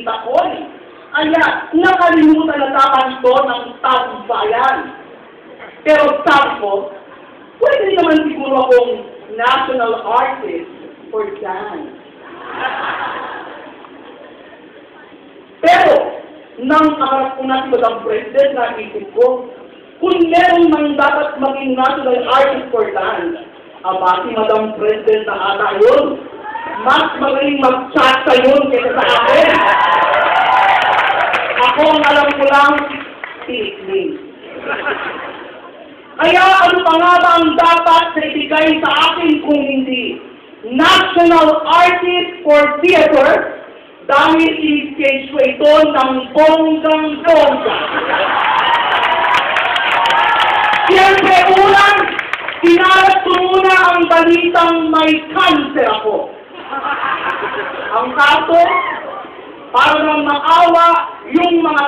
taon. Kaya nakalimutan na dapat ito ng tagumpayan. Pero sabi ko, pwede naman siguro akong national artist for dance. Pero, nang kaharap ko na si Madam President, naisip ko, kung meron man dapat maging national artist for dance, aba si Madam President na ata yun. Mas magaling mag-chat sa yun kaysa sa akin. Ako ang alam ko lang, Philippines. Kaya ano pa nga ba ang dapat na ibigay sa akin kung hindi National Artist for Theater dahil i-stage ko ito ng bonggang-bongga. Siyempre, unang, kinalat ko muna ang balitang may cancer ako. Ang kaso, para nang maawa yung mga